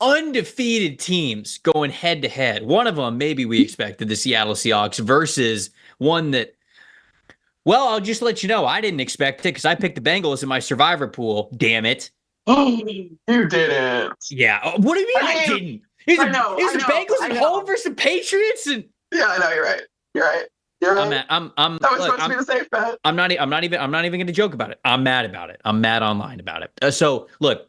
undefeated teams going head to head. One of them, maybe we expected, the Seattle Seahawks versus one that, well, I'll just let you know, I didn't expect it because I picked the Bengals in my survivor pool. Damn it. Oh, you didn't. Yeah. What do you mean I didn't? Is I know. the Bengals at home versus the Patriots? And yeah, I know. You're right. You're right. You're right. I'm that was supposed to be the safe bet. I'm not even going to joke about it. I'm mad about it. I'm mad online about it. So look,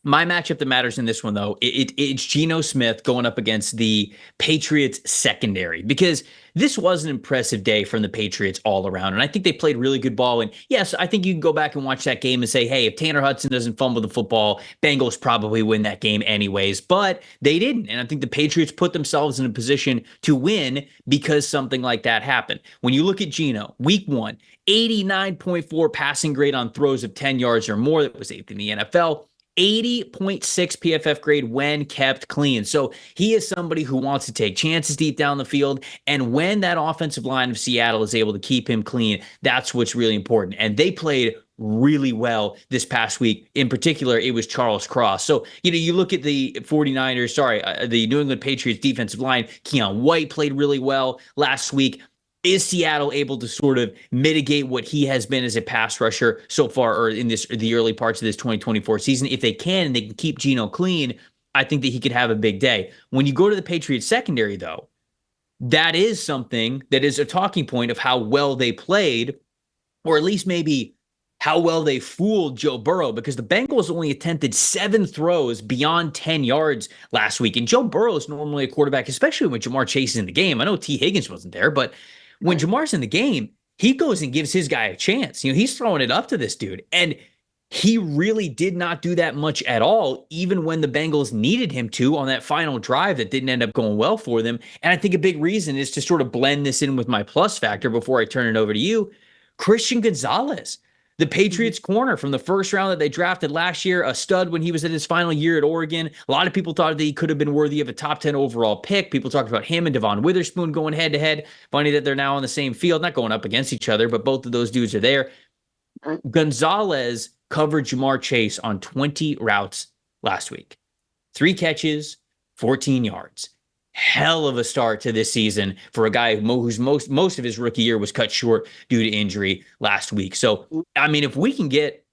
my matchup that matters in this one, though, it's Geno Smith going up against the Patriots secondary, because this was an impressive day from the Patriots all around. And I think they played really good ball. And yes, I think you can go back and watch that game and say, hey, if Tanner Hudson doesn't fumble the football, Bengals probably win that game anyways. But they didn't. And I think the Patriots put themselves in a position to win because something like that happened. When you look at Geno, week 1, 89.4 passing grade on throws of 10 yards or more. That was 8th in the NFL. 80.6 PFF grade when kept clean. So he is somebody who wants to take chances deep down the field. And when that offensive line of Seattle is able to keep him clean, that's what's really important. And they played really well this past week. In particular, it was Charles Cross. So, you look at the 49ers, the New England Patriots defensive line. Keon White played really well last week. Is Seattle able to sort of mitigate what he has been as a pass rusher so far, or in the early parts of this 2024 season? If they can, and they can keep Geno clean, I think that he could have a big day. When you go to the Patriots secondary, though, that is something that is a talking point of how well they played, or at least maybe how well they fooled Joe Burrow, because the Bengals only attempted 7 throws beyond 10 yards last week. And Joe Burrow is normally a quarterback, especially when Jamar Chase is in the game. I know T. Higgins wasn't there, but when Jamar's in the game, he goes and gives his guy a chance. He's throwing it up to this dude. And he really did not do that much at all, even when the Bengals needed him to on that final drive that didn't end up going well for them. And I think a big reason is to sort of blend this in with my plus factor before I turn it over to you. Christian Gonzalez, the Patriots corner from the first round that they drafted last year, a stud when he was in his final year at Oregon. A lot of people thought that he could have been worthy of a top 10 overall pick. People talked about him and Devon Witherspoon going head to head. Funny that they're now on the same field, not going up against each other, but both of those dudes are there. Gonzalez covered Jamar Chase on 20 routes last week. 3 catches, 14 yards. Hell of a start to this season for a guy who's most of his rookie year was cut short due to injury last week. So, I mean, if we can get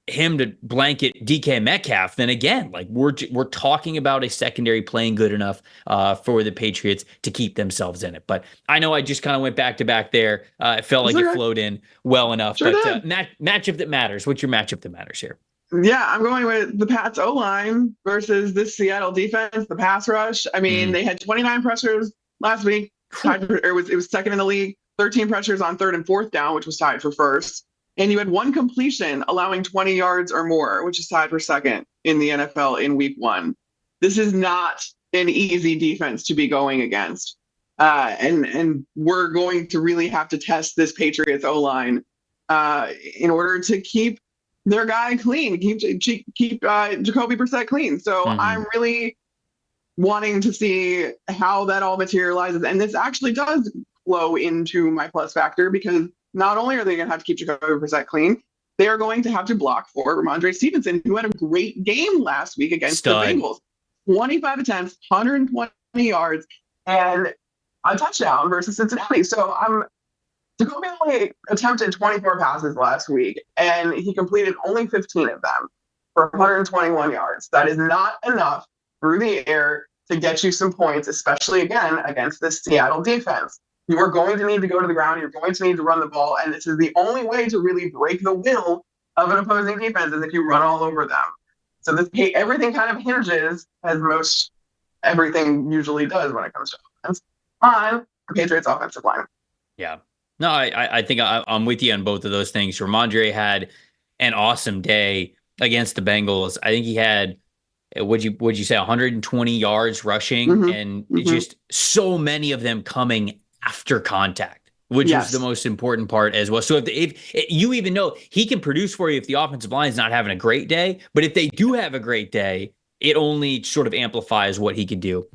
him to blanket DK Metcalf, then again, like we're talking about a secondary playing good enough for the Patriots to keep themselves in it. But I know I just kind of went back to back there. It felt like it flowed in well enough. Sure, but matchup that matters. What's your matchup that matters here? Yeah, I'm going with the Pats O-line versus this Seattle defense, the pass rush. I mean, they had 29 pressures last week. It was second in the league. 13 pressures on 3rd and 4th down, which was tied for first. And you had 1 completion allowing 20 yards or more, which is tied for second in the NFL in week 1. This is not an easy defense to be going against. And we're going to really have to test this Patriots O-line in order to keep their guy clean, keep Jacoby Brissett clean. So I'm really wanting to see how that all materializes. And this actually does flow into my plus factor, because not only are they going to have to keep Jacoby Brissett clean, they are going to have to block for Ramondre Stevenson, who had a great game last week against the Bengals. 25 attempts, 120 yards, and a touchdown versus Cincinnati. So Jacoby only attempted 24 passes last week, and he completed only 15 of them for 121 yards. That is not enough through the air to get you some points, especially, again, against this Seattle defense. You are going to need to go to the ground. You're going to need to run the ball, and this is the only way to really break the will of an opposing defense, is if you run all over them. So everything kind of hinges, as most everything usually does when it comes to offense, on the Patriots' offensive line. Yeah. No, I think I'm with you on both of those things. Ramondre had an awesome day against the Bengals. I think he had, would you say 120 yards rushing, and just so many of them coming after contact, which is the most important part as well. So if you even know he can produce for you if the offensive line is not having a great day, but if they do have a great day, it only sort of amplifies what he can do.